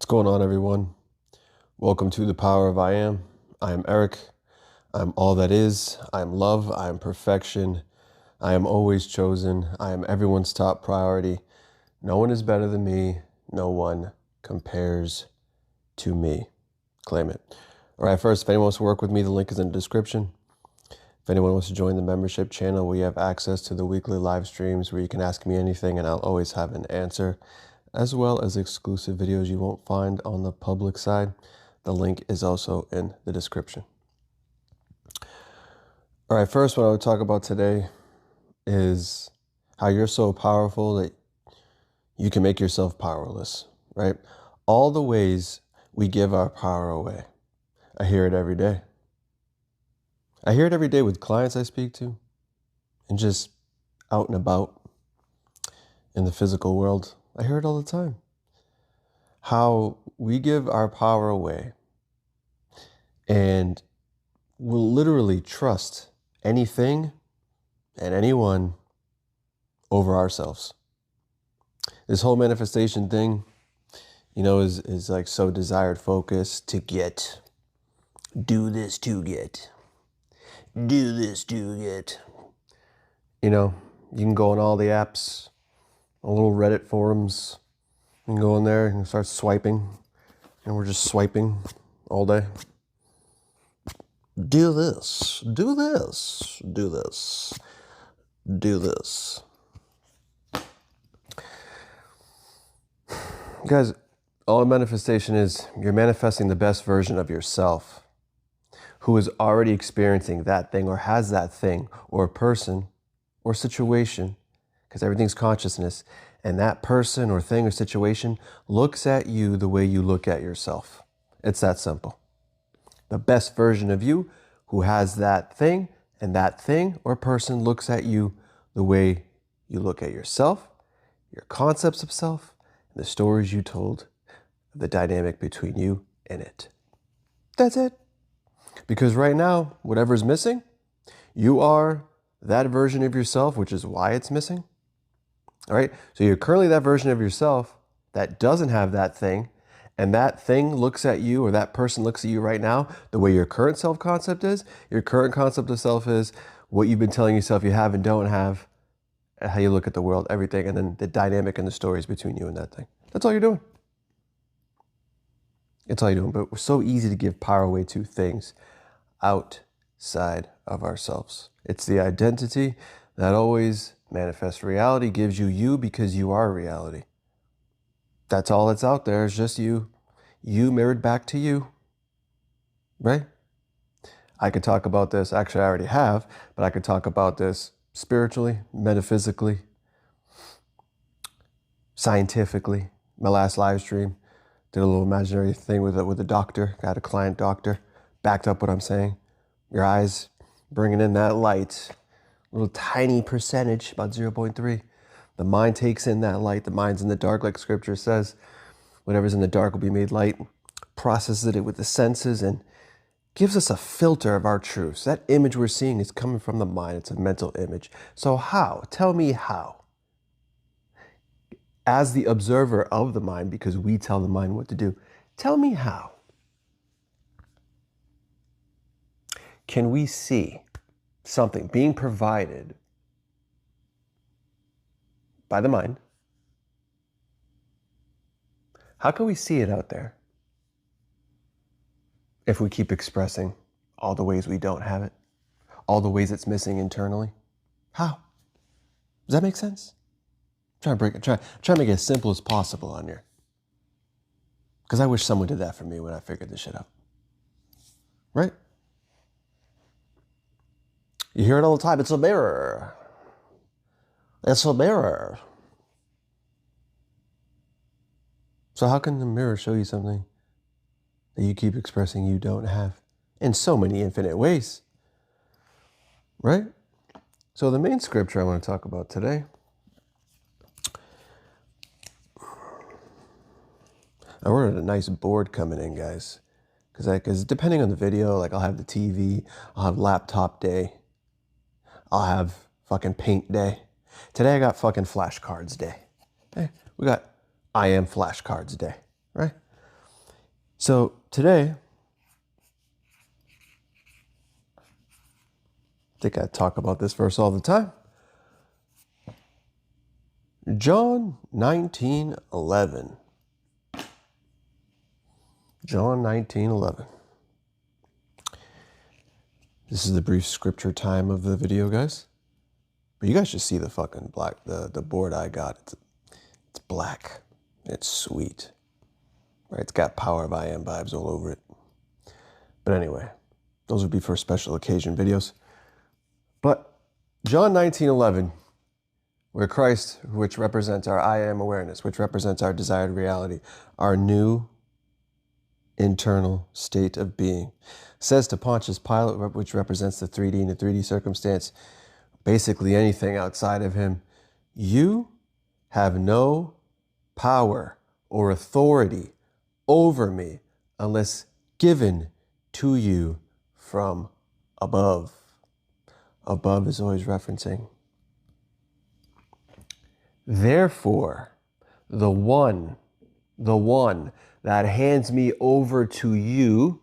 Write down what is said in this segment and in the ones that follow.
What's going on, everyone? Welcome to the Power of I Am. I am Eric. I'm all that is. I am love. I am perfection. I am always chosen. I am everyone's top priority. No one is better than me. No one compares to me. Claim it. All right, first, if anyone wants to work with me, the link is in the description. If anyone wants to join the membership channel, we have access to the weekly live streams where you can ask me anything and I'll always have an answer, as well as exclusive videos you won't find on the public side. The link is also in the description. All right, first, what I would talk about today is how you're so powerful that you can make yourself powerless, right? All the ways we give our power away. I hear it every day. I hear it every day with clients I speak to and just out and about in the physical world. I hear it all the time. How we give our power away and will literally trust anything and anyone over ourselves. This whole manifestation thing, is like so desired focus to get, do this to get. Do this to get. You can go on all the apps, a little Reddit forums. You can go in there and start swiping. And we're just swiping all day. Do this, do this, do this, do this. Guys, all manifestation is, you're manifesting the best version of yourself who is already experiencing that thing or has that thing or person or situation, because everything's consciousness, and that person or thing or situation looks at you the way you look at yourself. It's that simple. The best version of you who has that thing, and that thing or person looks at you the way you look at yourself, your concepts of self, and the stories you told, the dynamic between you and it. That's it. Because right now, whatever's missing, you are that version of yourself, which is why it's missing. All right. So you're currently that version of yourself that doesn't have that thing. And that thing looks at you, or that person looks at you right now, the way your current self-concept is. Your current concept of self is what you've been telling yourself you have and don't have, how you look at the world, everything, and then the dynamic and the stories between you and that thing. That's all you're doing. It's all you're doing. But we're so easy to give power away to things outside of ourselves. It's the identity that always manifests reality, gives you you because you are reality. That's all that's out there is just you. You mirrored back to you, right? I could talk about this, actually I already have, but I could talk about this spiritually, metaphysically, scientifically. My last live stream, did a little imaginary thing with a doctor, got a client doctor, backed up what I'm saying. Your eyes bringing in that light, little tiny percentage, about 0.3. The mind takes in that light. The mind's in the dark, like scripture says. Whatever's in the dark will be made light. Processes it with the senses and gives us a filter of our truths. That image we're seeing is coming from the mind. It's a mental image. So how? Tell me how. As the observer of the mind, because we tell the mind what to do, tell me how. Can we see something being provided by the mind? How can we see it out there if we keep expressing all the ways we don't have it, all the ways it's missing internally? How? Does that make sense? Try to make it as simple as possible on here. Because I wish someone did that for me when I figured this shit out. Right? You hear it all the time. It's a mirror. It's a mirror. So how can the mirror show you something that you keep expressing you don't have in so many infinite ways? Right? So the main scripture I want to talk about today, I ordered a nice board coming in, guys. Because depending on the video, like I'll have the TV, I'll have laptop day, I'll have fucking paint day. Today I got fucking flashcards day. Hey, we got I am flashcards day, right? So today, I think I talk about this verse all the time. John 19:11. John 19:11. This is the brief scripture time of the video, guys. But you guys should see the fucking black, the board I got. It's black. It's sweet. Right? It's got Power of I Am vibes all over it. But anyway, those would be for special occasion videos. But John 19:11, where Christ, which represents our I Am awareness, which represents our desired reality, our new internal state of being, says to Pontius Pilate, which represents the 3D and the 3D circumstance, basically anything outside of him, you have no power or authority over me unless given to you from above. Above is always referencing. Therefore, the one that hands me over to you,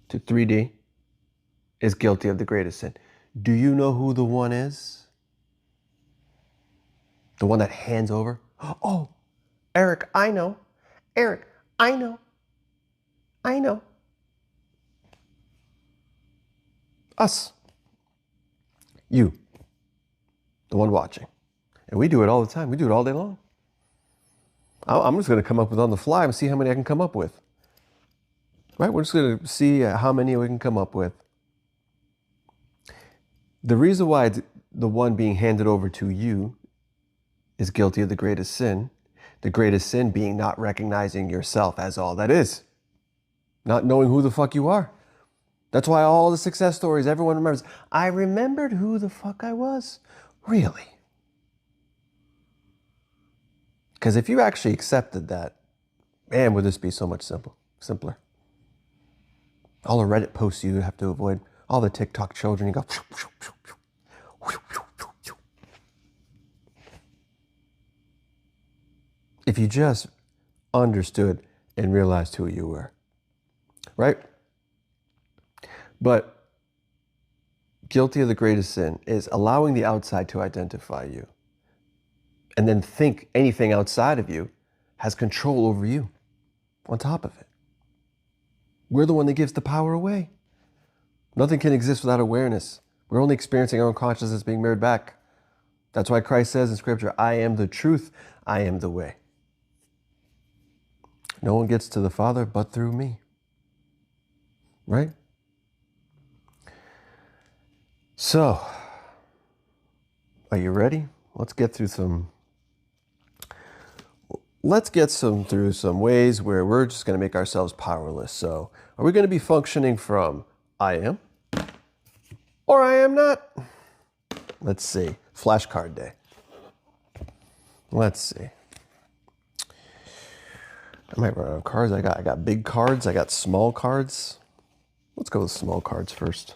to 3D, is guilty of the greatest sin. Do you know who the one is? The one that hands over? Oh, Eric, I know. Eric, I know. I know. Us. You. The one watching. And we do it all the time. We do it all day long. I'm just going to come up with on the fly and see how many I can come up with. Right? We're just going to see how many we can come up with. The reason why the one being handed over to you is guilty of the greatest sin being not recognizing yourself as all that is. Not knowing who the fuck you are. That's why all the success stories, everyone remembers, I remembered who the fuck I was. Really? Because if you actually accepted that, man, would this be so much simpler. All the Reddit posts you have to avoid, all the TikTok children, you go. If you just understood and realized who you were, right? But guilty of the greatest sin is allowing the outside to identify you and then think anything outside of you has control over you on top of it. We're the one that gives the power away. Nothing can exist without awareness. We're only experiencing our own consciousness being mirrored back. That's why Christ says in Scripture, I am the truth, I am the way. No one gets to the Father but through me. Right? So, are you ready? Let's get through some ways where we're just going to make ourselves powerless. So, are we going to be functioning from I am or I am not? Let's see. Flashcard day. Let's see. I might run out of cards. I got big cards. I got small cards. Let's go with small cards first.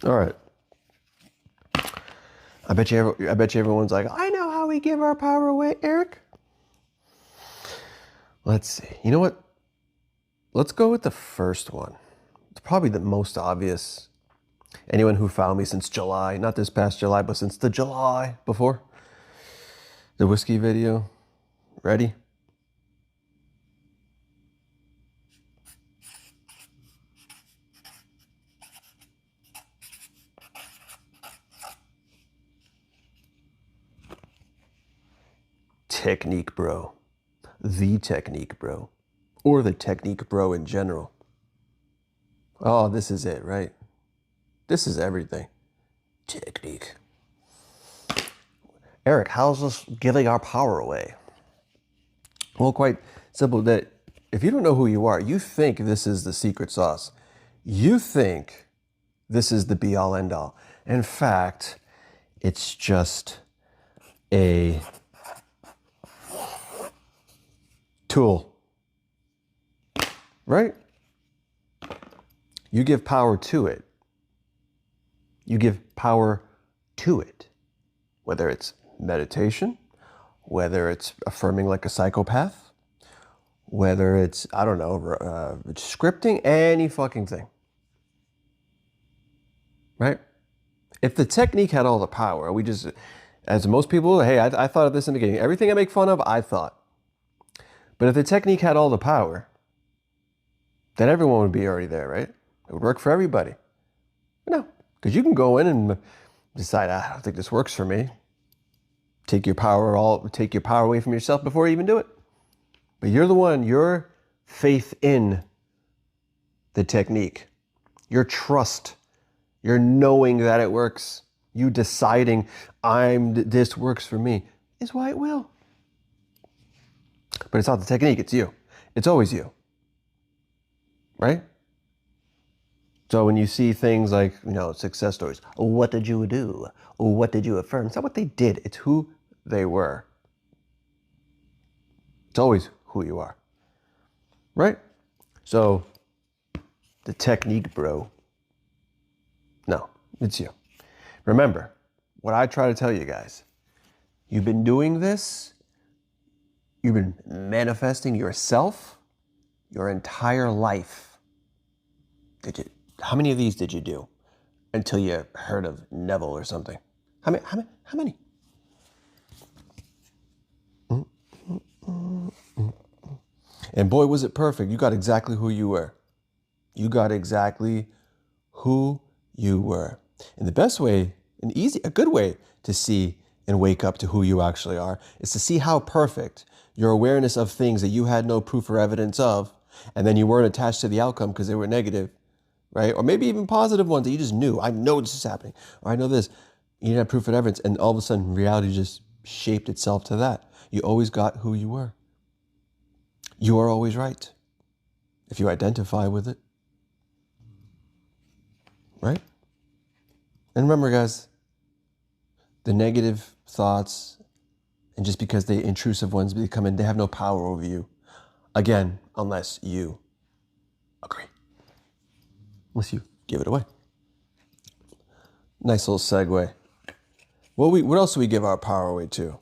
All right. I bet you everyone's like, I know how we give our power away, Eric. Let's see. You know what? Let's go with the first one. It's probably the most obvious. Anyone who found me since July, not this past July, but since the July before, the whiskey video. Ready? Technique bro. The technique bro. Or the technique bro in general. Oh, this is it, right? This is everything. Technique. Eric, how's this giving our power away? Well, quite simple. That if you don't know who you are, you think this is the secret sauce. You think this is the be all end all. In fact, it's just a tool, right? You give power to it. You give power to it, whether it's meditation, whether it's affirming like a psychopath, whether it's, I don't know, scripting, any fucking thing, right? If the technique had all the power, we just, as most people, hey, I thought of this in the beginning. Everything I make fun of, I thought. But if the technique had all the power, then everyone would be already there, right? It would work for everybody. No, because you can go in and decide, I don't think this works for me. Take your power away from yourself before you even do it. But you're the one, your faith in the technique, your trust, your knowing that it works, you deciding this works for me, is why it will. But it's not the technique, it's you. It's always you. Right? So when you see things like, success stories, what did you do? What did you affirm? It's not what they did, it's who they were. It's always who you are. Right? So the technique, bro. No, it's you. Remember, what I try to tell you guys, you've been doing this, you've been manifesting yourself your entire life. How many of these did you do until you heard of Neville or something? How many? And boy, was it perfect. You got exactly who you were. You got exactly who you were. And the best way, a good way to see and wake up to who you actually are is to see how perfect your awareness of things that you had no proof or evidence of, and then you weren't attached to the outcome because they were negative, right? Or maybe even positive ones that you just knew. I know this is happening, or I know this. You didn't have proof or evidence, and all of a sudden reality just shaped itself to that. You always got who you were. You are always right if you identify with it, right? And remember, guys, the negative thoughts, and just because the intrusive ones come in, they have no power over you. Again, unless you agree. Unless you give it away. Nice little segue. What else do we give our power away to?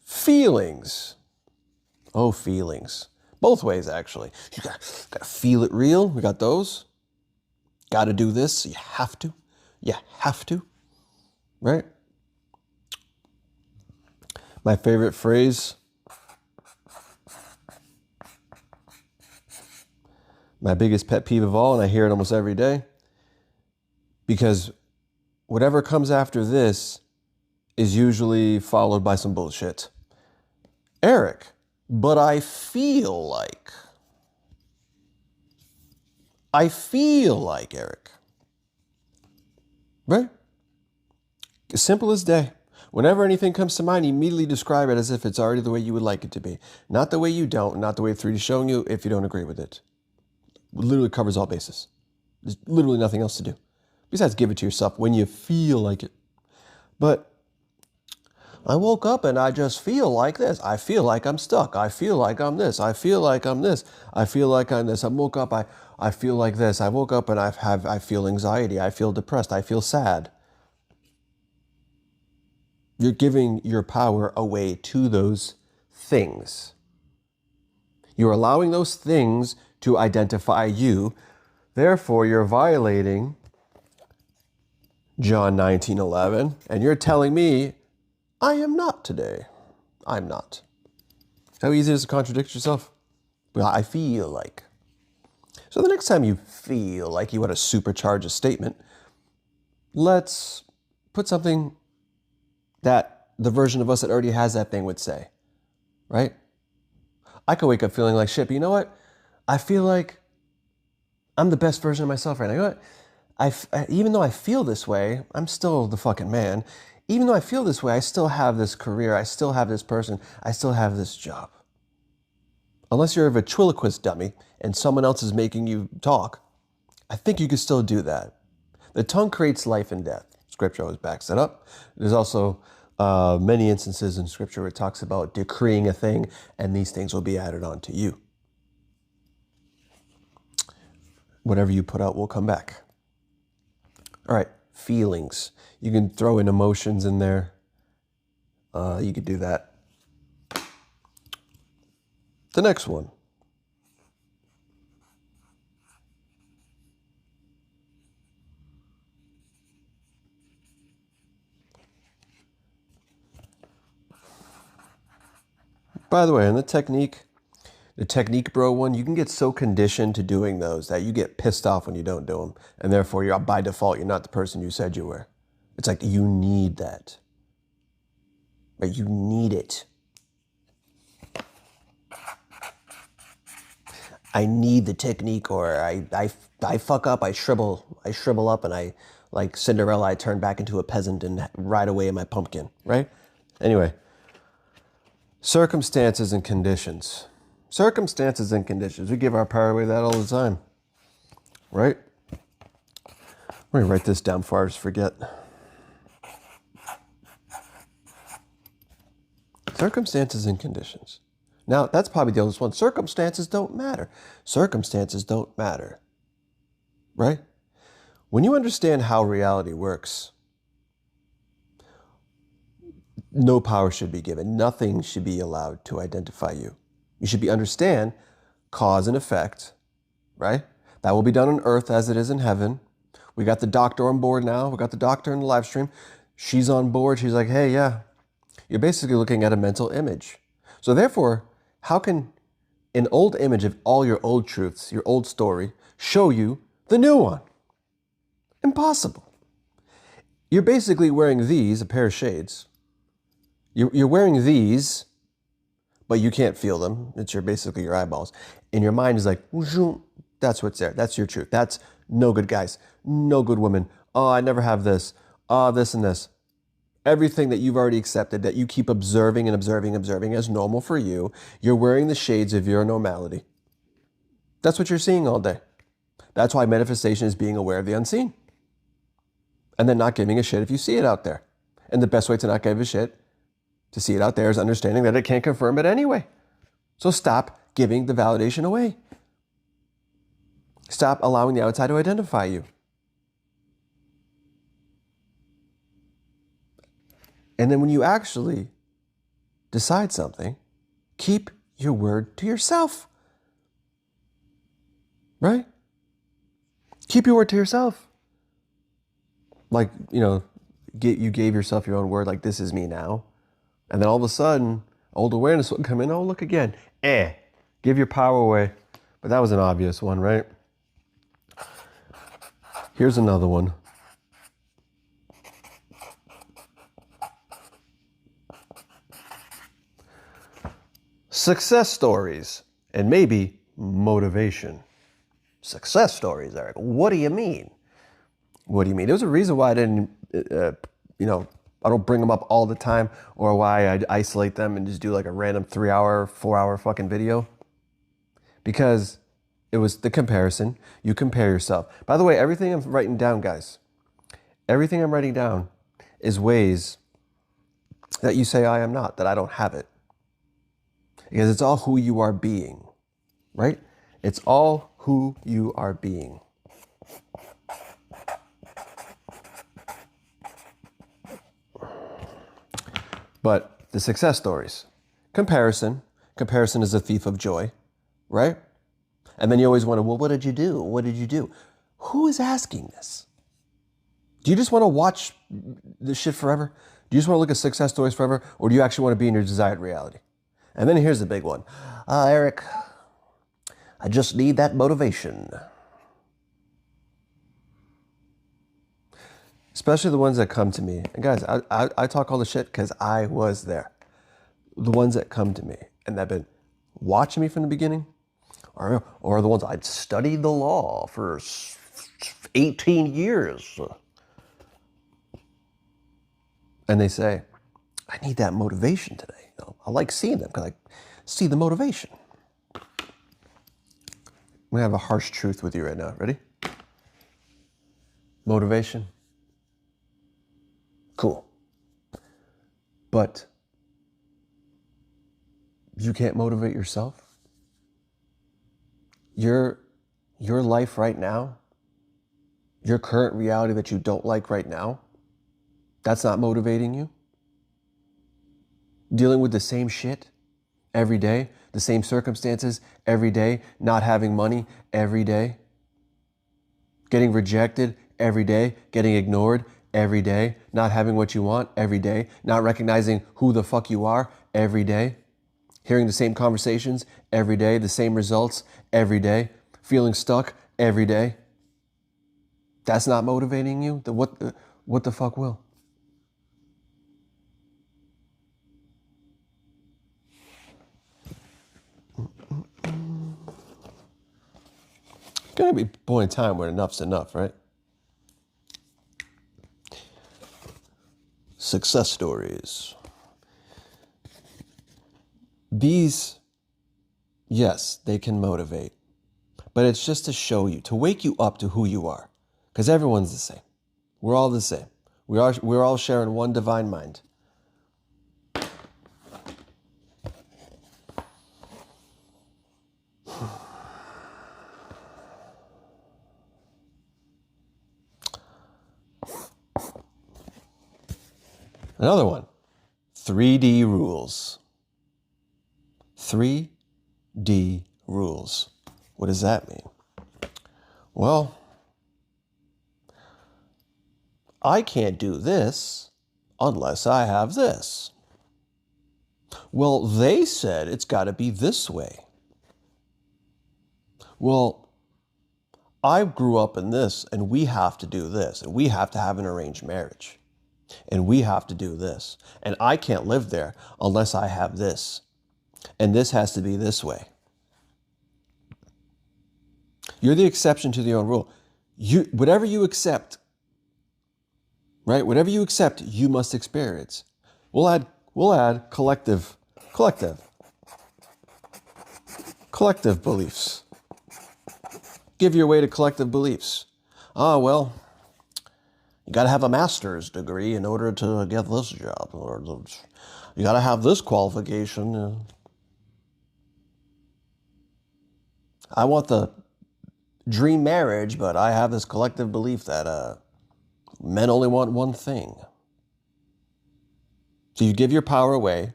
Feelings. Oh, feelings. Both ways, actually. You gotta feel it real. We got those. Gotta do this. You have to. You have to. Right? My favorite phrase. My biggest pet peeve of all, and I hear it almost every day. Because whatever comes after this is usually followed by some bullshit. Eric, but I feel like Eric. Right? As simple as day. Whenever anything comes to mind, you immediately describe it as if it's already the way you would like it to be. Not the way you don't, not the way 3D is showing you if you don't agree with it. It literally covers all bases. There's literally nothing else to do. Besides give it to yourself when you feel like it. But I woke up and I just feel like this. I feel like I'm stuck. I feel like I'm this. I feel like I'm this. I feel like I'm this. I woke up, I feel like this. I woke up and I feel anxiety. I feel depressed. I feel sad. You're giving your power away to those things. You're allowing those things to identify you. Therefore, you're violating John 19:11, and you're telling me, I am not today. I'm not. How easy it is to contradict yourself? Well, I feel like. So the next time you feel like you want to supercharge a statement, let's put something that the version of us that already has that thing would say, right? I could wake up feeling like shit, but you know what? I feel like I'm the best version of myself right now. You know what? Even though I feel this way, I'm still the fucking man. Even though I feel this way, I still have this career. I still have this person. I still have this job. Unless you're a ventriloquist dummy and someone else is making you talk, I think you can still do that. The tongue creates life and death. Scripture always backs that up. There's also many instances in Scripture where it talks about decreeing a thing and these things will be added on to you. whatever you put out will come back. All right, feelings. You can throw in emotions in there. You could do that. The next one. By the way, in the technique bro one, you can get so conditioned to doing those that you get pissed off when you don't do them. And therefore, you're by default, you're not the person you said you were. It's like you need that. But you need it. I need the technique, or I fuck up, I shrivel up, and I, like Cinderella, I turn back into a peasant and ride away in my pumpkin, right? Anyway, circumstances and conditions. Circumstances and conditions. We give our power away that all the time, right? Let me write this down before I just forget. Circumstances and conditions. Now, that's probably the oldest one. Circumstances don't matter. Circumstances don't matter, right? When you understand how reality works, no power should be given. Nothing should be allowed to identify you. You should understand cause and effect, right? That will be done on earth as it is in heaven. We got the doctor on board now. We got the doctor in the live stream. She's on board. She's like, hey, yeah. You're basically looking at a mental image. So therefore, how can an old image of all your old truths, your old story, show you the new one? Impossible. You're basically wearing these, a pair of shades. You're wearing these, but you can't feel them. It's basically your eyeballs. And your mind is like, that's what's there. That's your truth. That's no good guys, no good women. Oh, I never have this. Oh, this and this. Everything that you've already accepted, that you keep observing and observing as normal for you, you're wearing the shades of your normality. That's what you're seeing all day. That's why manifestation is being aware of the unseen. And then not giving a shit if you see it out there. And the best way to not give a shit, to see it out there, is understanding that it can't confirm it anyway. So stop giving the validation away. Stop allowing the outside to identify you. And then when you actually decide something, keep your word to yourself. Right? Keep your word to yourself. Like, you gave yourself your own word, like, this is me now. And then all of a sudden, old awareness will come in. Oh, look again. Give your power away. But that was an obvious one, right? Here's another one. Success stories and maybe motivation. Success stories, Eric. What do you mean? What do you mean? There's a reason why I didn't, I don't bring them up all the time, or why I isolate them and just do like a random 3-hour, 4-hour fucking video. Because it was the comparison. You compare yourself. By the way, everything I'm writing down, guys, everything I'm writing down is ways that you say I am not, that I don't have it. Because it's all who you are being, right? It's all who you are being. But the success stories, comparison is a thief of joy, right? And then you always wonder, well, what did you do? What did you do? Who is asking this? Do you just want to watch this shit forever? Do you just want to look at success stories forever? Or do you actually want to be in your desired reality? And then here's the big one. Eric, I just need that motivation. Especially the ones that come to me. And guys, I talk all the shit because I was there. The ones that come to me and that have been watching me from the beginning, or the ones I'd studied the law for 18 years. And they say, I need that motivation today. I like seeing them because I see the motivation. I'm going to have a harsh truth with you right now. Ready? Motivation. Cool. But you can't motivate yourself. You're your life right now, your current reality that you don't like right now, that's not motivating you? Dealing with the same shit every day, the same circumstances every day, not having money every day, getting rejected every day, getting ignored every day, not having what you want every day, not recognizing who the fuck you are every day, hearing the same conversations every day, the same results every day, feeling stuck every day. That's not motivating you? What the fuck will? Gonna be a point in time where enough's enough, right? Success stories. These, yes, they can motivate, but it's just to show you, to wake you up to who you are, because everyone's the same. We're all the same. We're all sharing one divine mind. Another one, 3D rules. 3D rules. What does that mean? Well, I can't do this unless I have this. Well, they said it's got to be this way. Well, I grew up in this, and we have to do this, and we have to have an arranged marriage, and we have to do this, and I can't live there unless I have this, and this has to be this way. You're the exception to the own rule. Whatever you accept, right? Whatever you accept, you must experience. We'll add collective beliefs. Give your way to collective beliefs. Well, you got to have a master's degree in order to get this job, or you got to have this qualification. I want the dream marriage, but I have this collective belief that men only want one thing. So you give your power away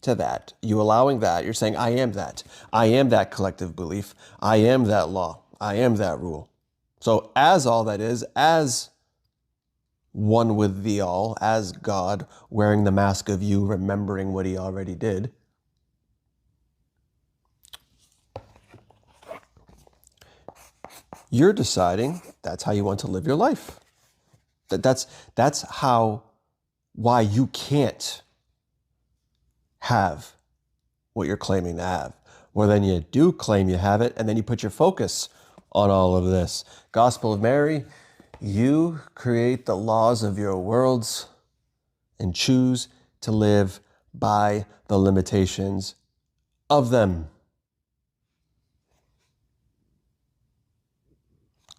to that. You allowing that. You're saying, I am that. I am that collective belief. I am that law. I am that rule. So as all that is, as one with the all, as God wearing the mask of you, remembering what he already did, you're deciding that's how you want to live your life. That's why you can't have what you're claiming to have. Well, then you do claim you have it, and then you put your focus on all of this. Gospel of Mary, you create the laws of your worlds and choose to live by the limitations of them.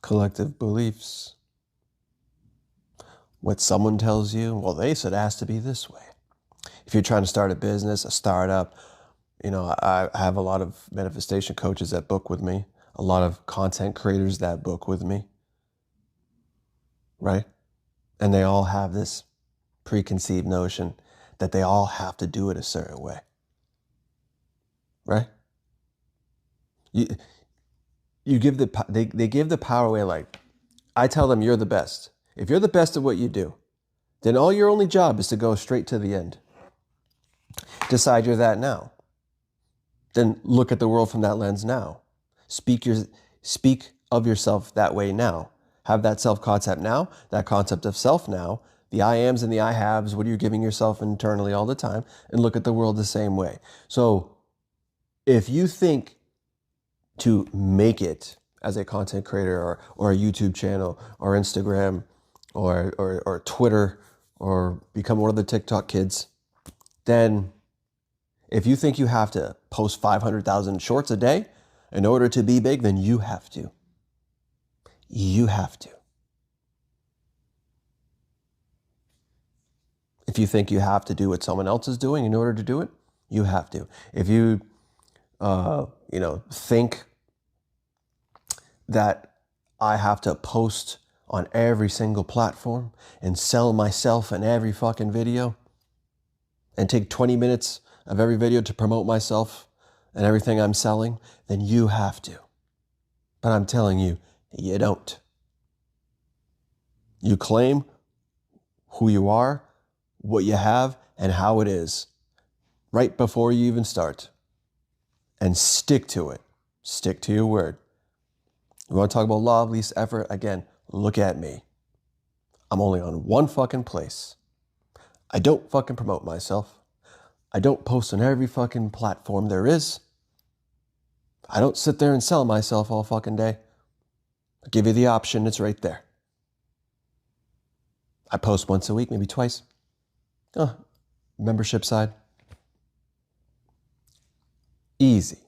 Collective beliefs. What someone tells you, well, they said it has to be this way. If you're trying to start a business, a startup, I have a lot of manifestation coaches that book with me, a lot of content creators that book with me, right? And they all have this preconceived notion that they all have to do it a certain way, right? You give they give the power away. Like, I tell them, you're the best. If you're the best at what you do, then all your only job is to go straight to the end. Decide you're that now. Then look at the world from that lens now. Speak of yourself that way now. Have that self-concept now, that concept of self now, the I ams and the I haves, what are you giving yourself internally all the time, and look at the world the same way. So if you think to make it as a content creator or a YouTube channel or Instagram or Twitter or become one of the TikTok kids, then if you think you have to post 500,000 shorts a day in order to be big, then you have to. You have to. If you think you have to do what someone else is doing in order to do it, you have to. If you, think that I have to post on every single platform and sell myself in every fucking video and take 20 minutes of every video to promote myself and everything I'm selling, then you have to. But I'm telling you, you don't. You claim who you are, what you have, and how it is right before you even start. And stick to it. Stick to your word. You want to talk about law of least effort? Again, look at me. I'm only on one fucking place. I don't fucking promote myself. I don't post on every fucking platform there is. I don't sit there and sell myself all fucking day. I give you the option, it's right there. I post once a week, maybe twice. Membership side. Easy,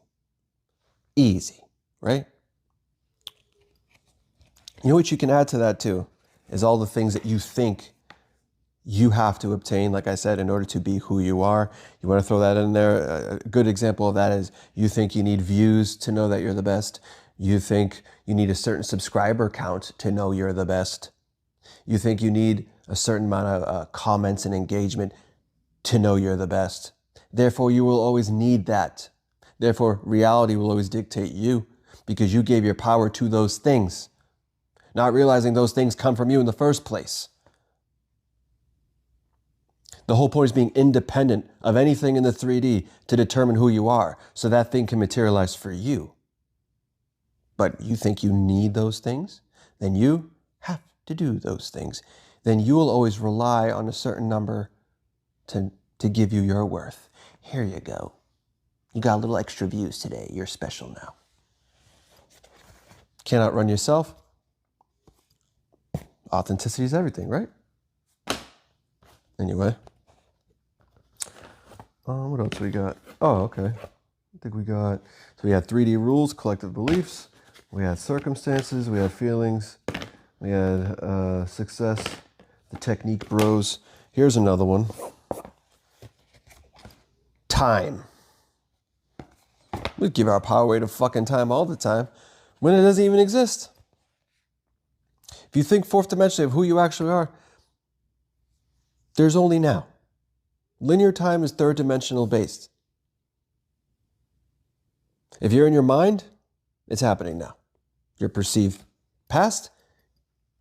right? You know what you can add to that too, is all the things that you think you have to obtain, like I said, in order to be who you are. You want to throw that in there. A good example of that is you think you need views to know that you're the best. You think you need a certain subscriber count to know you're the best. You think you need a certain amount of comments and engagement to know you're the best. Therefore, you will always need that. Therefore, reality will always dictate you because you gave your power to those things, not realizing those things come from you in the first place. The whole point is being independent of anything in the 3D to determine who you are, so that thing can materialize for you. But you think you need those things? Then you have to do those things. Then you will always rely on a certain number to give you your worth. Here you go. You got a little extra views today. You're special now. Cannot run yourself. Authenticity is everything, right? Anyway. What else we got? Oh, okay. I think we got, so we had 3D rules, collective beliefs. We had circumstances. We had feelings. We had success, the technique bros. Here's another one. Time. We give our power away to fucking time all the time when it doesn't even exist. If you think fourth dimension of who you actually are, there's only now. Linear time is third dimensional based. If you're in your mind, it's happening now. Your perceived past,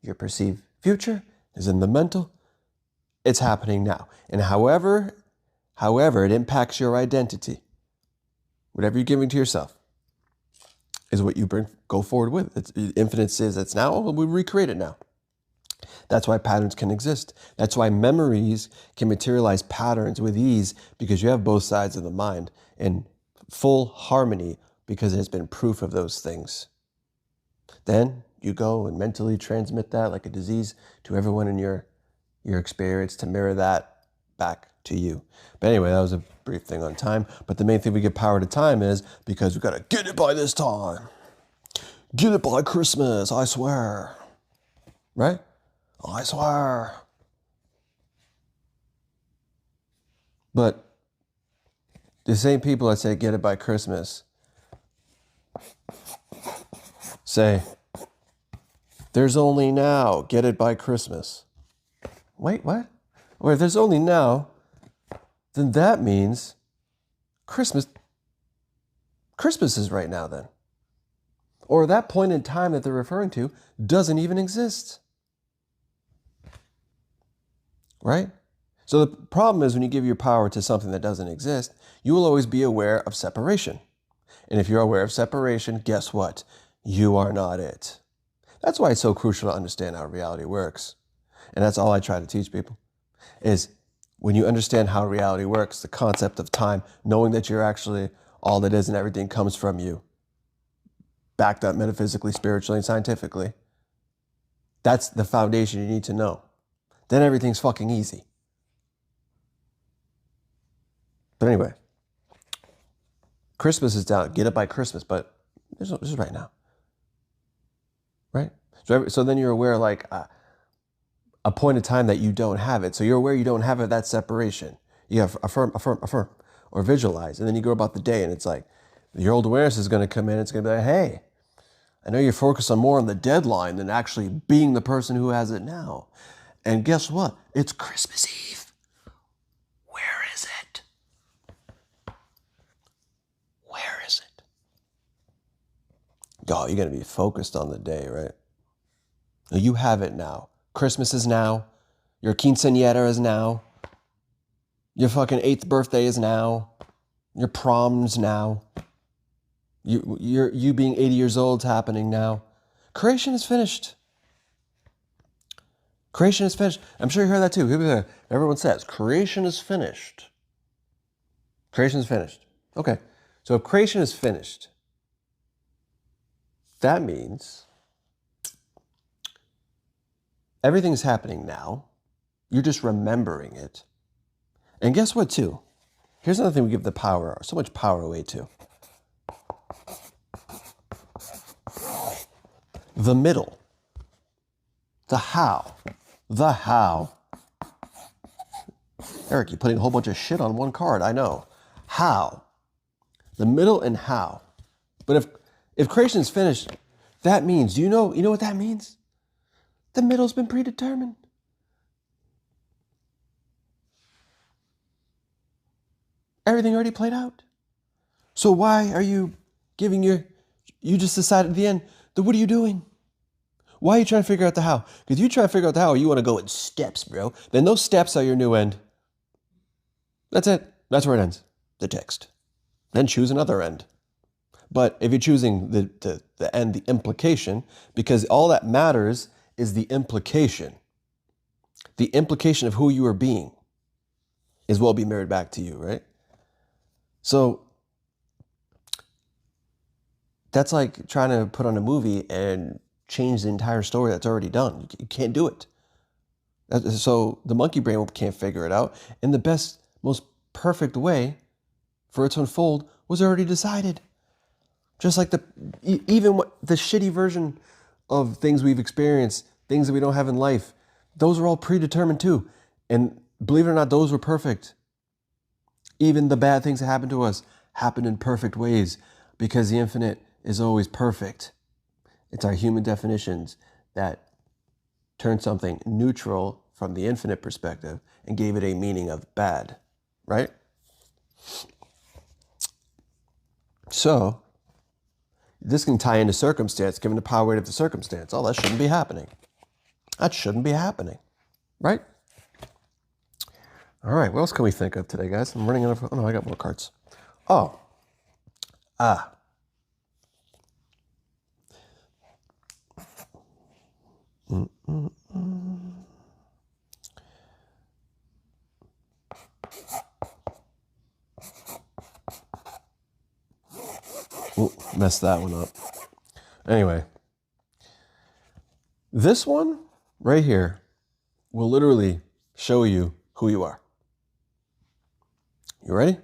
your perceived future is in the mental. It's happening now. And however it impacts your identity, whatever you're giving to yourself is what you go forward with. It's, infinite says it's now, we recreate it now. That's why patterns can exist. That's why memories can materialize patterns with ease, because you have both sides of the mind in full harmony, because there's been proof of those things. Then you go and mentally transmit that like a disease to everyone in your experience to mirror that back to you. But anyway, that was a brief thing on time. But the main thing we give power to time is because we got to get it by this time. Get it by Christmas, I swear. Right? I swear. But the same people that say get it by Christmas say, there's only now, get it by Christmas. Wait, what? Or if there's only now, then that means Christmas is right now then. Or that point in time that they're referring to doesn't even exist. Right? So the problem is when you give your power to something that doesn't exist, you will always be aware of separation. And if you're aware of separation, guess what? You are not it. That's why it's so crucial to understand how reality works. And that's all I try to teach people, is when you understand how reality works, the concept of time, knowing that you're actually all that is and everything comes from you, backed up metaphysically, spiritually, and scientifically. That's the foundation you need to know. Then everything's fucking easy. But anyway, Christmas is down. Get it by Christmas, but this is right now. Right? So then you're aware, like, a point of time that you don't have it. So you're aware you don't have it, that separation. You have affirm, or visualize. And then you go about the day and it's like, your old awareness is going to come in. It's going to be like, hey, I know you're focused on more on the deadline than actually being the person who has it now. And guess what? It's Christmas Eve. Where is it? Where is it? Oh, you're going to be focused on the day, right? You have it now. Christmas is now. Your quinceañera is now. Your fucking 8th birthday is now. Your prom's now. You being 80 years old is happening now. Creation is finished. Creation is finished. I'm sure you heard that too. Everyone says, creation is finished. Creation is finished. Okay. So if creation is finished, that means everything's happening now. You're just remembering it. And guess what too? Here's another thing we give so much power away to. The middle. The how. The how. Eric, you're putting a whole bunch of shit on one card. I know. How. The middle and how. But if creation is finished, that means, you know what that means? The middle's been predetermined. Everything already played out. So why are you you just decided at the end, what are you doing? Why are you trying to figure out the how? Because you try to figure out the how, you want to go in steps, bro. Then those steps are your new end. That's it. That's where it ends. The text. Then choose another end. But if you're choosing the end, the implication, because all that matters is the implication. The implication of who you are being is what will be mirrored back to you, right? So that's like trying to put on a movie and change the entire story that's already done. You can't do it. So the monkey brain can't figure it out. And the best, most perfect way for it to unfold was already decided. Just like even the shitty version of things we've experienced, things that we don't have in life, those are all predetermined too. And believe it or not, those were perfect. Even the bad things that happened to us happened in perfect ways because the infinite is always perfect. It's our human definitions that turned something neutral from the infinite perspective and gave it a meaning of bad, right? So this can tie into circumstance, given the power weight of the circumstance. Oh, that shouldn't be happening. That shouldn't be happening, right? All right, what else can we think of today, guys? I'm running out of, I got more cards. Ooh, messed that one up. Anyway, this one right here will literally show you who you are. You ready?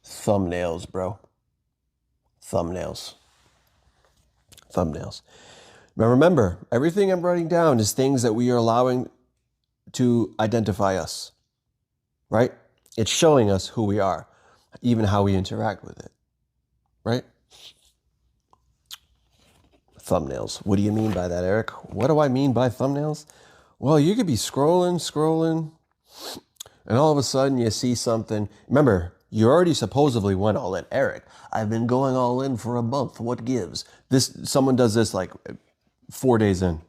Thumbnails, bro. Thumbnails. Now remember, everything I'm writing down is things that we are allowing to identify us, right? It's showing us who we are, even how we interact with it, right? Thumbnails. What do you mean by that, Eric? What do I mean by thumbnails? Well, you could be scrolling, and all of a sudden you see something. Remember, you already supposedly went all in. Eric, I've been going all in for a month. What gives? Someone does this like 4 days in.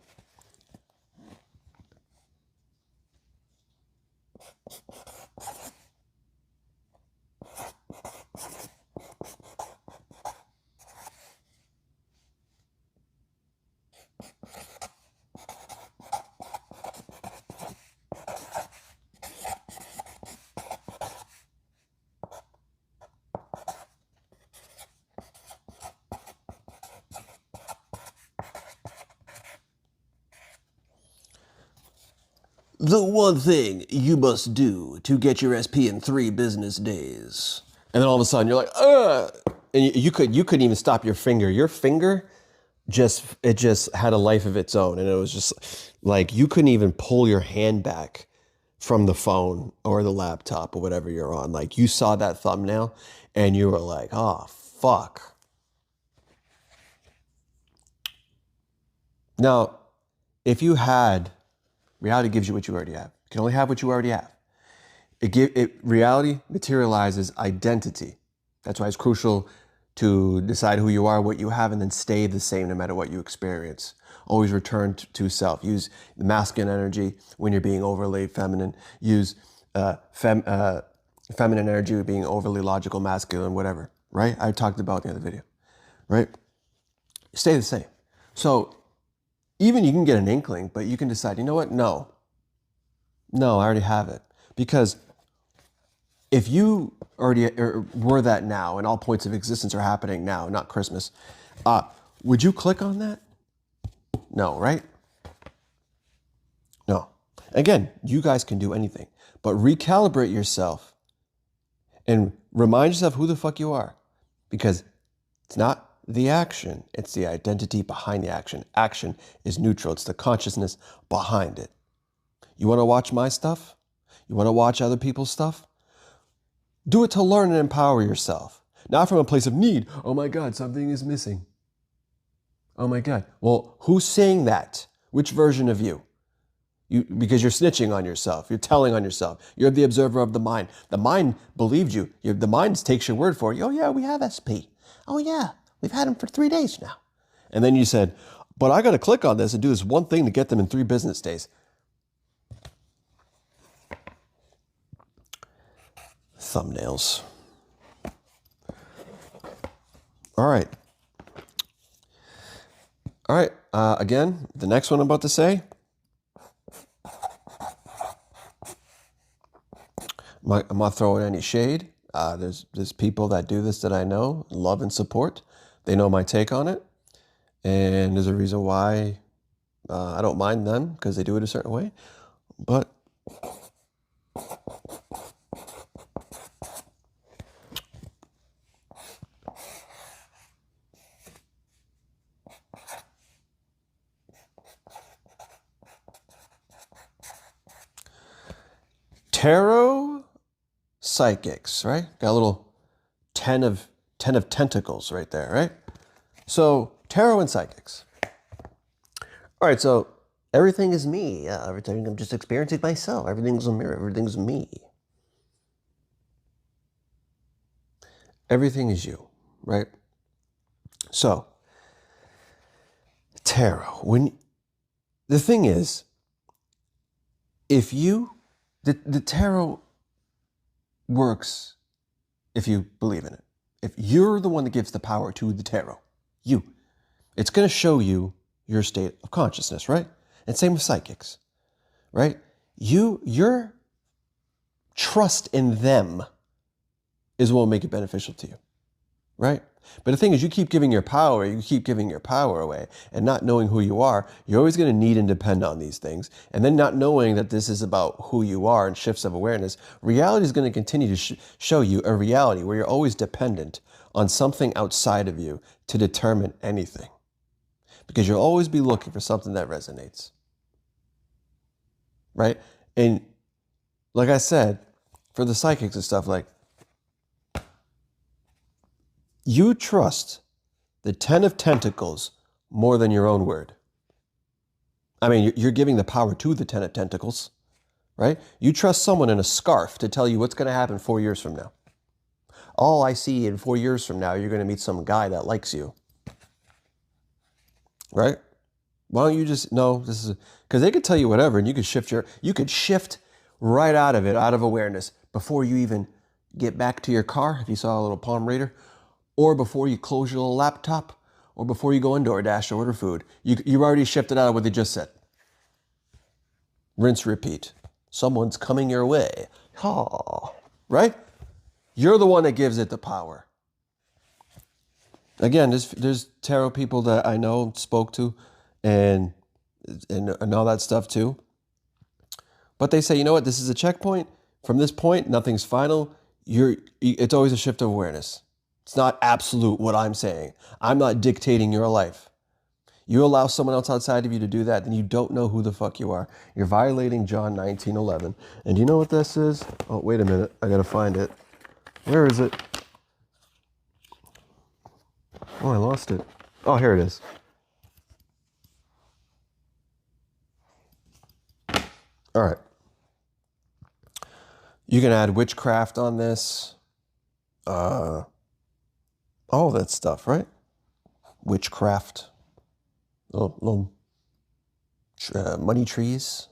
The one thing you must do to get your SP in 3 business days. And then all of a sudden you're like, ugh. And you couldn't even stop your finger. Your finger just had a life of its own. And it was just like, you couldn't even pull your hand back from the phone or the laptop or whatever you're on. Like you saw that thumbnail and you were like, oh, fuck. Now, if you had, reality gives you what you already have. You can only have what you already have. Reality materializes identity. That's why it's crucial to decide who you are, what you have, and then stay the same no matter what you experience. Always return to self. Use the masculine energy when you're being overly feminine. Use feminine energy with being overly logical, masculine, whatever, right? I talked about in the other video, right? Stay the same. So even you can get an inkling, but you can decide, you know what? No, I already have it. Because if you already were that now and all points of existence are happening now, not Christmas, would you click on that? No, right? No. Again, you guys can do anything, but recalibrate yourself and remind yourself who the fuck you are, because it's not the action, it's the identity behind the action. Action is neutral. It's the consciousness behind it. You want to watch my stuff? You want to watch other people's stuff? Do it to learn and empower yourself, not from a place of need. Oh my God, something is missing. Oh my God. Well, who's saying that? Which version of you? Because you're snitching on yourself. You're telling on yourself. You're the observer of the mind. The mind believed you. The mind takes your word for it. Oh yeah, we have SP. Oh yeah, we've had him for 3 days now. And then you said, but I got to click on this and do this one thing to get them in 3 business days. Thumbnails. All right. Again, the next one I'm about to say, I'm not throwing any shade. There's people that do this that I know, love and support. They know my take on it. And there's a reason why I don't mind them, because they do it a certain way. But tarot psychics, right? Got a little 10 of tentacles right there, right? So tarot and psychics. All right, so everything is me. Everything I'm just experiencing myself. Everything's a mirror. Everything's me. Everything is you, right? So tarot. The thing is, if you the tarot works if you believe in it. If you're the one that gives the power to the tarot, it's going to show you your state of consciousness, right? And same with psychics, right? Your trust in them is what will make it beneficial to you, right? But the thing is, you keep giving your power away and not knowing who you are. You're always going to need and depend on these things. And then not knowing that this is about who you are and shifts of awareness, reality is going to continue to show you a reality where you're always dependent on something outside of you to determine anything. Because you'll always be looking for something that resonates, right? And like I said, for the psychics and stuff, like, you trust the 10 of Tentacles more than your own word. I mean, you're giving the power to the 10 of Tentacles, right? You trust someone in a scarf to tell you what's going to happen 4 years from now. All I see in 4 years from now, you're going to meet some guy that likes you, right? Why don't you just, no, this is, because they could tell you whatever and you could shift right out of it, out of awareness before you even get back to your car, if you saw a little Palm Reader, or before you close your little laptop, or before you go on DoorDash to order food. You already shifted out of what they just said. Rinse, repeat. Someone's coming your way. Oh, right? You're the one that gives it the power. Again, there's tarot people that I know, spoke to, and all that stuff too. But they say, you know what? This is a checkpoint. From this point, nothing's final. It's always a shift of awareness. It's not absolute what I'm saying. I'm not dictating your life. You allow someone else outside of you to do that, then you don't know who the fuck you are. You're violating John 19:11. And do you know what this is? Oh, wait a minute. I gotta find it. Where is it? Oh, I lost it. Oh, here it is. All right. You can add witchcraft on this. All that stuff, right? Witchcraft. Little money trees.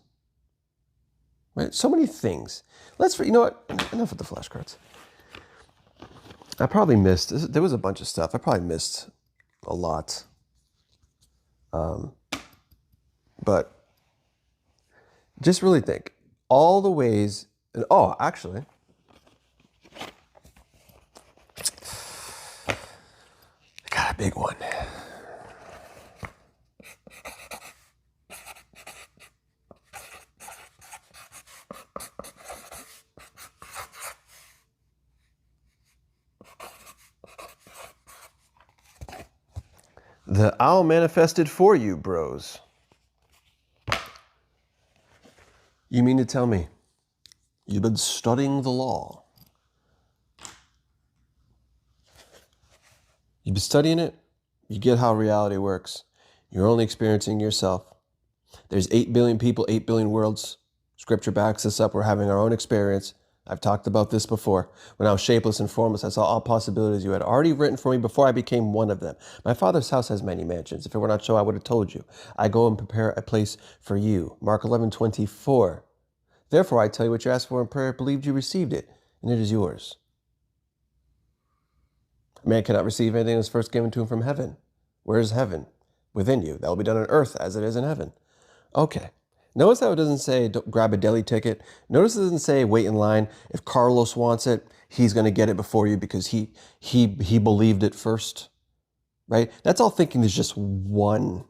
Right? So many things. You know what? Enough with the flashcards. I probably missed, there was a bunch of stuff. I probably missed a lot. But just really think all the ways, and actually, I got a big one. The owl manifested for you, bros. You mean to tell me you've been studying the law? You've been studying it, you get how reality works. You're only experiencing yourself. There's 8 billion people, 8 billion worlds. Scripture backs us up. We're having our own experience. I've talked about this before. When I was shapeless and formless, I saw all possibilities you had already written for me before I became one of them. My Father's house has many mansions. If it were not so, I would have told you. I go and prepare a place for you. Mark 11:24. Therefore, I tell you what you asked for in prayer, believed you received it, and it is yours. Man cannot receive anything that is first given to him from heaven. Where is heaven? Within you. That will be done on earth as it is in heaven. Okay. Notice how it doesn't say don't grab a deli ticket. Notice it doesn't say wait in line. If Carlos wants it, he's going to get it before you because he believed it first. Right? That's all thinking there's just one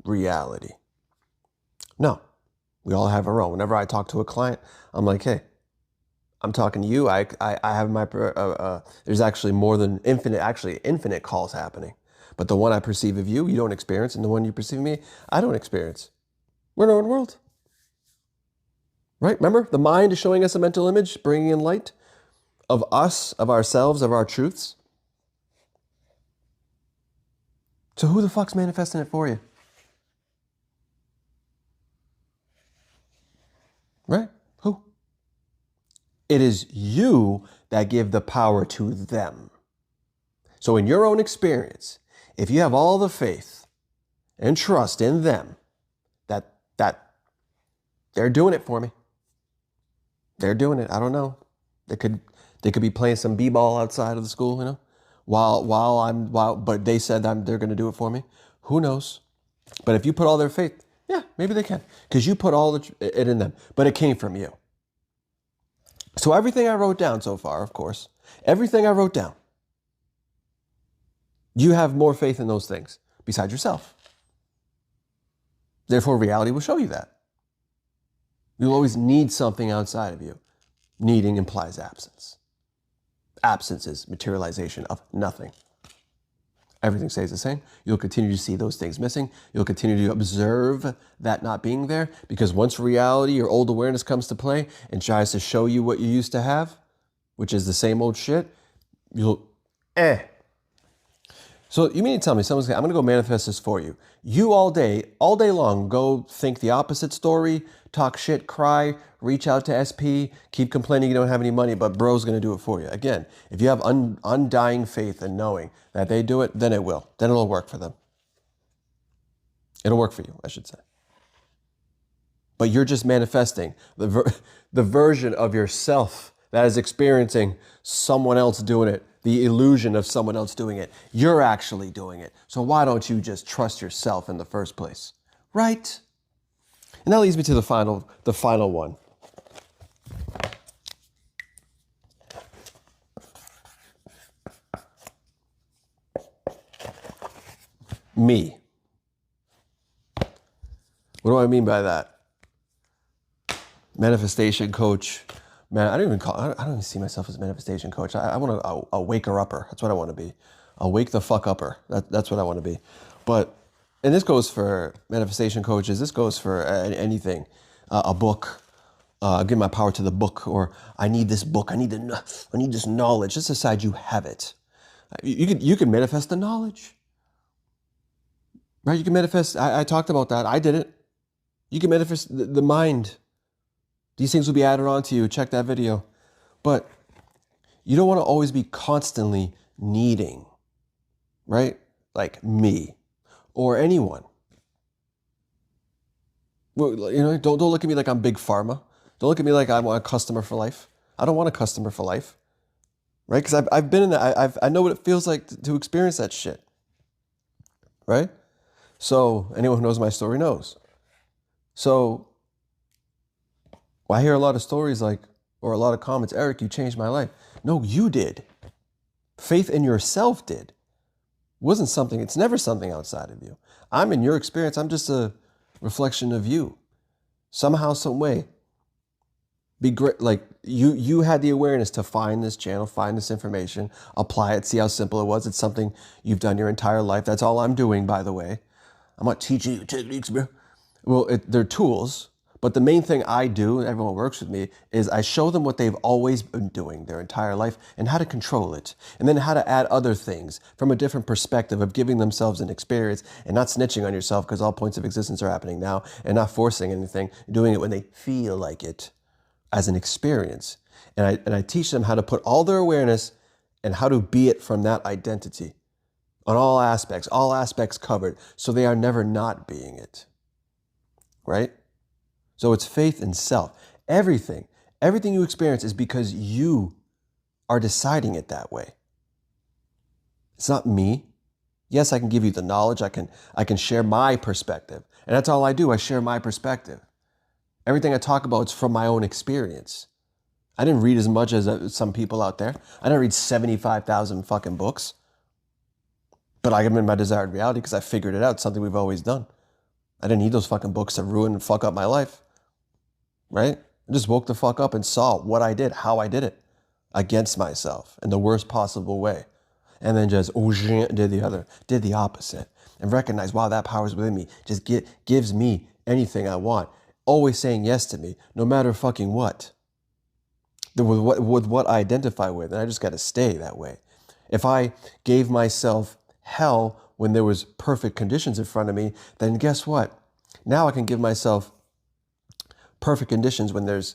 reality. No. We all have our own. Whenever I talk to a client, I'm like, hey, I'm talking to you. I have my, there's actually more than infinite calls happening. But the one I perceive of you, you don't experience. And the one you perceive of me, I don't experience. We're in our own world. Right? Remember, the mind is showing us a mental image, bringing in light of us, of ourselves, of our truths. So who the fuck's manifesting it for you? Right? Who? It is you that give the power to them. So in your own experience, if you have all the faith and trust in them, that they're doing it for me. They're doing it. I don't know. They could be playing some b-ball outside of the school, you know, but they said they're going to do it for me. Who knows? But if you put all their faith, yeah, maybe they can, because you put all it in them. But it came from you. So everything I wrote down so far, of course, everything I wrote down, you have more faith in those things besides yourself. Therefore, reality will show you that. You'll always need something outside of you. Needing implies absence. Absence is materialization of nothing. Everything stays the same. You'll continue to see those things missing. You'll continue to observe that not being there, because once reality, your old awareness comes to play and tries to show you what you used to have, which is the same old shit, you'll, So you mean to tell me I'm going to go manifest this for you. You all day long, go think the opposite story, talk shit, cry, reach out to SP, keep complaining you don't have any money, but bro's going to do it for you. Again, if you have undying faith and knowing that they do it, then it will. Then it'll work for them. It'll work for you, I should say. But you're just manifesting the version of yourself that is experiencing someone else doing it, the illusion of someone else doing it. You're actually doing it. So why don't you just trust yourself in the first place? Right? And that leads me to the final one. Me. What do I mean by that? Manifestation coach. Man, I don't even see myself as a manifestation coach. I want a waker-upper. That's what I want to be. A wake the fuck upper. That's what I want to be. And this goes for manifestation coaches. This goes for anything. A book. Give my power to the book. Or I need this book. I need this knowledge. Just decide you have it. You can manifest the knowledge. Right? You can manifest. I talked about that. I did it. You can manifest the mind. These things will be added on to you. Check that video. But you don't want to always be constantly needing, right? Like me or anyone. Well, you know, don't look at me like I'm big pharma. Don't look at me like I want a customer for life. I don't want a customer for life, right? Because I've been in that. I know what it feels like to experience that shit, right? So anyone who knows my story knows. So I hear a lot of stories like, or a lot of comments, Eric, you changed my life. No, you did. Faith in yourself did. Wasn't something, it's never something outside of you. I'm in your experience. I'm just a reflection of you. Somehow, some way. Be great. Like you had the awareness to find this channel, find this information, apply it, see how simple it was. It's something you've done your entire life. That's all I'm doing, by the way. I'm not teaching you techniques, bro. Well, they're tools, but the main thing I do, and everyone works with me, is I show them what they've always been doing their entire life and how to control it. And then how to add other things from a different perspective of giving themselves an experience and not snitching on yourself because all points of existence are happening now and not forcing anything, doing it when they feel like it as an experience. And I teach them how to put all their awareness and how to be it from that identity on all aspects covered, so they are never not being it, right? So it's faith in self. Everything you experience is because you are deciding it that way. It's not me. Yes, I can give you the knowledge. I can share my perspective. And that's all I do. I share my perspective. Everything I talk about is from my own experience. I didn't read as much as some people out there. I didn't read 75,000 fucking books. But I am in my desired reality because I figured it out, something we've always done. I didn't need those fucking books to ruin and fuck up my life, right? I just woke the fuck up and saw what I did, how I did it, against myself in the worst possible way. And then just did the opposite. And recognized, wow, that power is within me. Just gives me anything I want. Always saying yes to me, no matter fucking what. With what I identify with. And I just got to stay that way. If I gave myself hell when there was perfect conditions in front of me, then guess what? Now I can give myself perfect conditions when there's,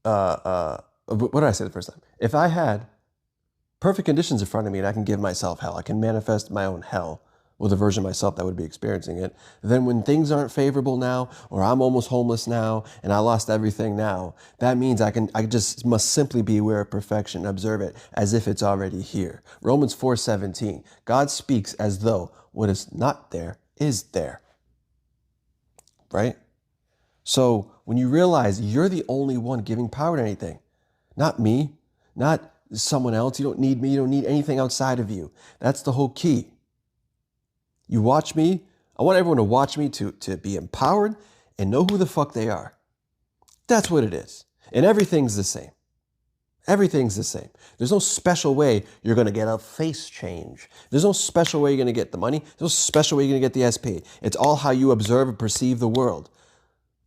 what did I say the first time? If I had perfect conditions in front of me and I can give myself hell, I can manifest my own hell with a version of myself that would be experiencing it. Then when things aren't favorable now, or I'm almost homeless now, and I lost everything now, that means I just must simply be aware of perfection and observe it as if it's already here. Romans 4:17, God speaks as though what is not there is there, right? So when you realize you're the only one giving power to anything, not me, not someone else, you don't need me, you don't need anything outside of you. That's the whole key. You watch me. I want everyone to watch me to be empowered and know who the fuck they are. That's what it is. And everything's the same. Everything's the same. There's no special way you're going to get a face change. There's no special way you're going to get the money. There's no special way you're going to get the SP. It's all how you observe and perceive the world.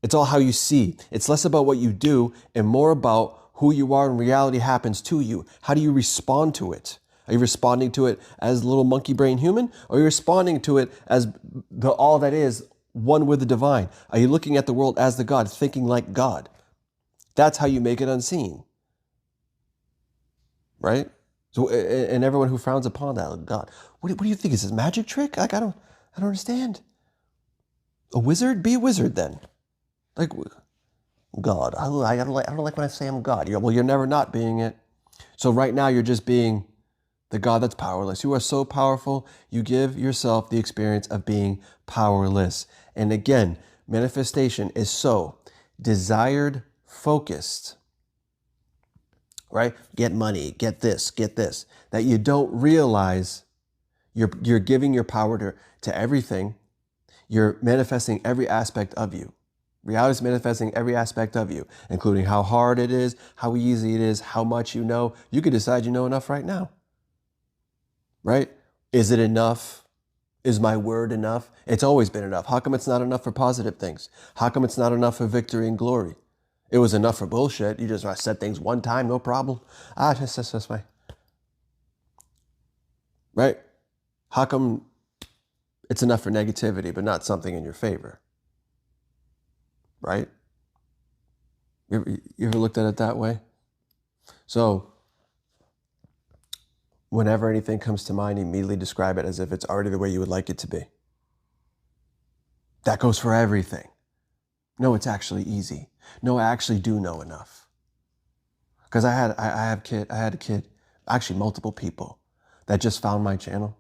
It's all how you see. It's less about what you do and more about who you are and reality happens to you. How do you respond to it? Are you responding to it as a little monkey brain human? Or are you responding to it as the all that is, one with the divine? Are you looking at the world as the God, thinking like God? That's how you make it unseen. Right? So, and everyone who frowns upon that, like, God, what do you think? Is this a magic trick? Like, I don't understand. A wizard? Be a wizard then. Like, God, I don't like when I say I'm God. Well, you're never not being it. So right now you're just being the God that's powerless. You are so powerful, you give yourself the experience of being powerless. And again, manifestation is so desired focused, right? Get money, get this, that you don't realize you're giving your power to everything. You're manifesting every aspect of you. Reality is manifesting every aspect of you, including how hard it is, how easy it is, how much you know. You could decide you know enough right now. Right? Is it enough? Is my word enough? It's always been enough. How come it's not enough for positive things? How come it's not enough for victory and glory? It was enough for bullshit. You just said things one time, no problem. That's my. Right? How come it's enough for negativity, but not something in your favor? Right? You ever looked at it that way? So whenever anything comes to mind, immediately describe it as if it's already the way you would like it to be. That goes for everything. No, it's actually easy. No, I actually do know enough. Because I had a kid, actually multiple people that just found my channel.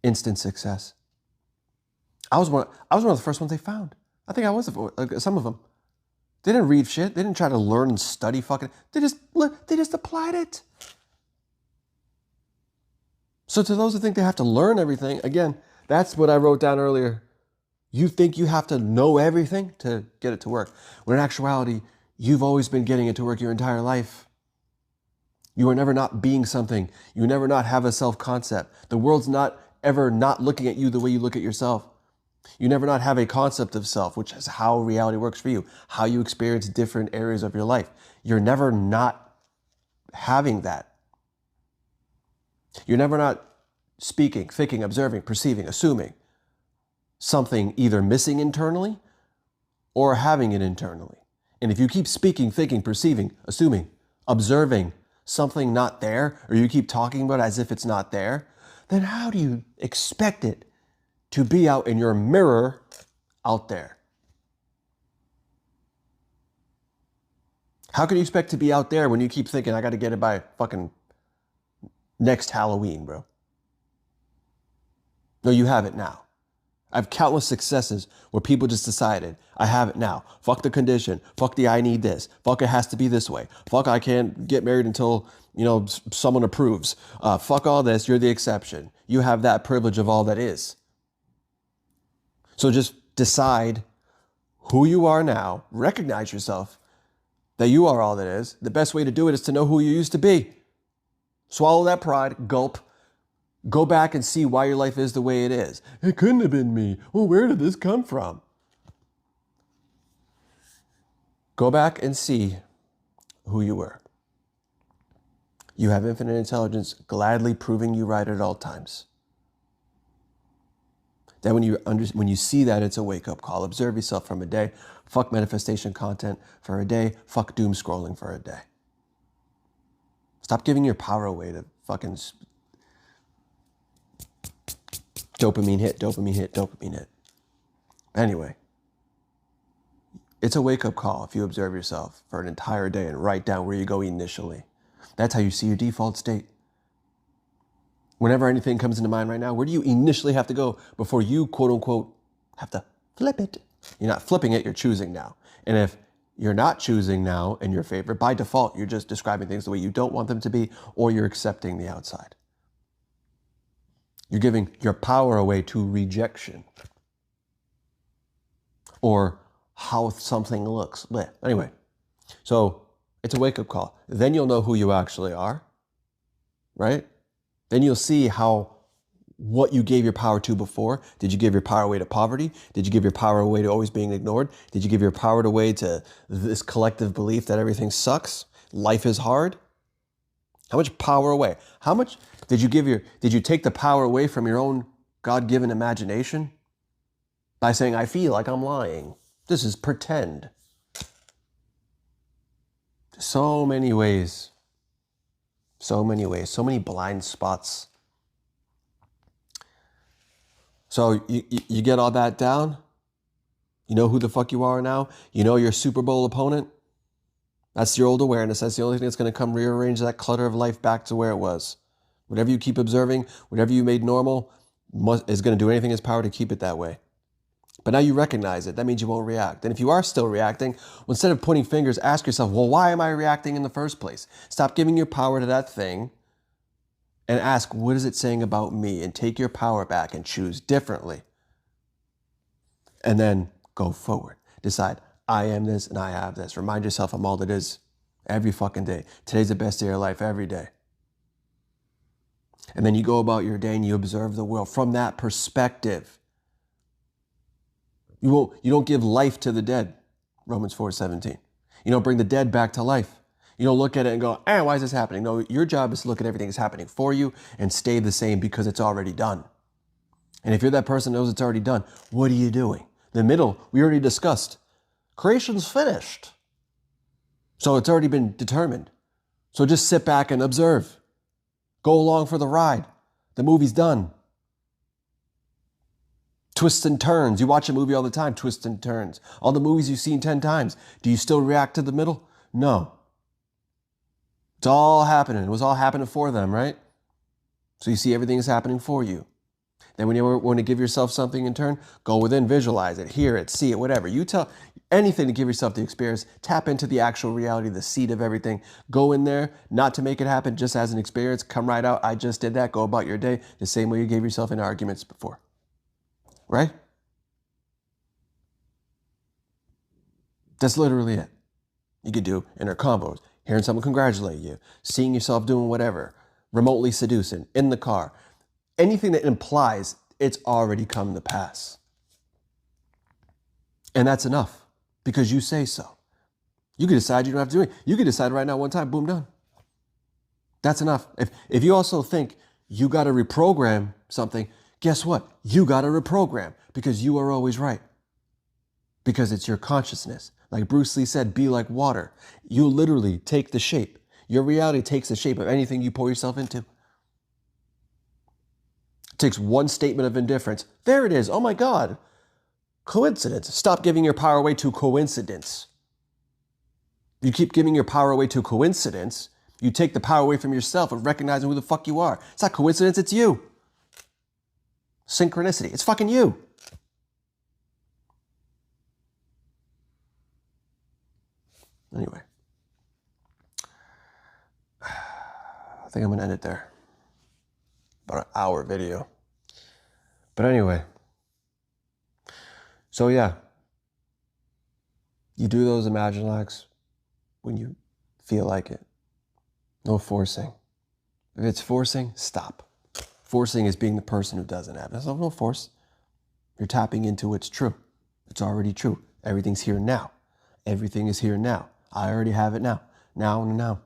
Instant success. I was one of the first ones they found. I think I was some of them. They didn't read shit. They didn't try to learn and study fucking. They just applied it. So to those who think they have to learn everything, again, that's what I wrote down earlier. You think you have to know everything to get it to work. When in actuality, you've always been getting it to work your entire life. You are never not being something. You never not have a self-concept. The world's not ever not looking at you the way you look at yourself. You never not have a concept of self, which is how reality works for you, how you experience different areas of your life. You're never not having that. You're never not speaking, thinking, observing, perceiving, assuming something either missing internally or having it internally. And if you keep speaking, thinking, perceiving, assuming, observing something not there, or you keep talking about it as if it's not there, then how do you expect it to be out in your mirror out there? How can you expect to be out there when you keep thinking, I got to get it by fucking next Halloween, bro? No, you have it now. I have countless successes where people just decided, I have it now. Fuck the condition. Fuck the I need this. Fuck it has to be this way. Fuck I can't get married until, someone approves. Fuck all this. You're the exception. You have that privilege of all that is. So just decide who you are now. Recognize yourself that you are all that is. The best way to do it is to know who you used to be. Swallow that pride, gulp. Go back and see why your life is the way it is. It couldn't have been me. Well, where did this come from? Go back and see who you were. You have infinite intelligence, gladly proving you right at all times. Then when you see that, it's a wake-up call. Observe yourself from a day. Fuck manifestation content for a day. Fuck doom scrolling for a day. Stop giving your power away to fucking dopamine hit, dopamine hit, dopamine hit. Anyway, it's a wake-up call if you observe yourself for an entire day and write down where you go initially. That's how you see your default state. Whenever anything comes into mind right now, where do you initially have to go before you, quote unquote, have to flip it? You're not flipping it, you're choosing now. And if you're not choosing now in your favor, by default, you're just describing things the way you don't want them to be, or you're accepting the outside. You're giving your power away to rejection or how something looks. Anyway, so it's a wake-up call. Then you'll know who you actually are, right? Then you'll see what you gave your power to before. Did you give your power away to poverty? Did you give your power away to always being ignored? Did you give your power away to this collective belief that everything sucks? Life is hard? How much power away? How much did you take the power away from your own God-given imagination by saying, I feel like I'm lying? This is pretend. So many ways, so many blind spots. So you get all that down? You know who the fuck you are now? You know your Super Bowl opponent? That's your old awareness. That's the only thing that's going to come rearrange that clutter of life back to where it was. Whatever you keep observing, whatever you made normal, is going to do anything in its power to keep it that way. But now you recognize it. That means you won't react. And if you are still reacting, well, instead of pointing fingers, ask yourself, well, why am I reacting in the first place? Stop giving your power to that thing and ask, what is it saying about me? And take your power back and choose differently. And then go forward. Decide, I am this and I have this. Remind yourself I'm all that is every fucking day. Today's the best day of your life every day. And then you go about your day and you observe the world from that perspective. You don't give life to the dead, Romans 4:17. You don't bring the dead back to life. You don't look at it and go, why is this happening? No, your job is to look at everything that's happening for you and stay the same because it's already done. And if you're that person that knows it's already done, what are you doing? The middle, we already discussed. Creation's finished. So it's already been determined. So just sit back and observe. Go along for the ride. The movie's done. Twists and turns. You watch a movie all the time, twists and turns. All the movies you've seen 10 times. Do you still react to the middle? No. It's all happening. It was all happening for them, right? So you see everything is happening for you. Then when you want to give yourself something in turn, go within, visualize it, hear it, see it, whatever. You tell anything to give yourself the experience. Tap into the actual reality, the seed of everything. Go in there, not to make it happen, just as an experience. Come right out. I just did that. Go about your day the same way you gave yourself in arguments before. Right? That's literally it. You could do inner combos, hearing someone congratulate you, seeing yourself doing whatever, remotely seducing, in the car. Anything that implies it's already come to pass. And that's enough because you say so. You can decide you don't have to do it. You can decide right now, one time, boom, done. That's enough. If you also think you got to reprogram something, guess what? You got to reprogram because you are always right. Because it's your consciousness. Like Bruce Lee said, be like water. You literally take the shape. Your reality takes the shape of anything you pour yourself into. It takes one statement of indifference. There it is. Oh my God. Coincidence. Stop giving your power away to coincidence. You keep giving your power away to coincidence. You take the power away from yourself of recognizing who the fuck you are. It's not coincidence, it's you. Synchronicity. It's fucking you. Anyway. I think I'm going to end it there. About an hour video. But anyway. So yeah. You do those imagine acts when you feel like it. No forcing. If it's forcing, stop. Forcing is being the person who doesn't have it. There's no force. You're tapping into what's true. It's already true. Everything's here now. Everything is here now. I already have it now. Now and now.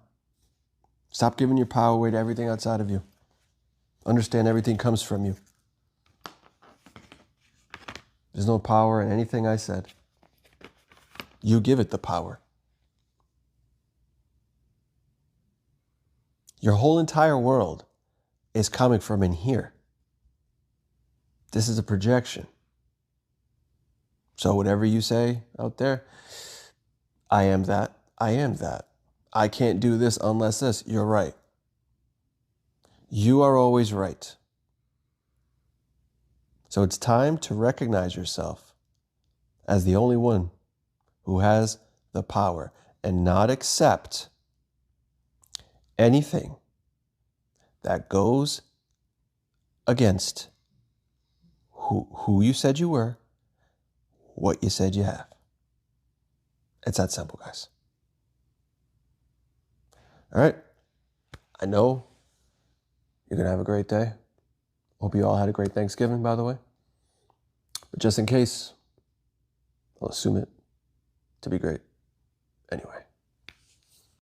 Stop giving your power away to everything outside of you. Understand everything comes from you. There's no power in anything I said. You give it the power. Your whole entire world is coming from in here. This is a projection. So whatever you say out there, I am that. I am that. I can't do this unless this. You're right. You are always right. So it's time to recognize yourself as the only one who has the power and not accept anything that goes against who you said you were, what you said you have. It's that simple, guys. All right. I know you're going to have a great day. Hope you all had a great Thanksgiving, by the way. But just in case, I'll assume it to be great anyway.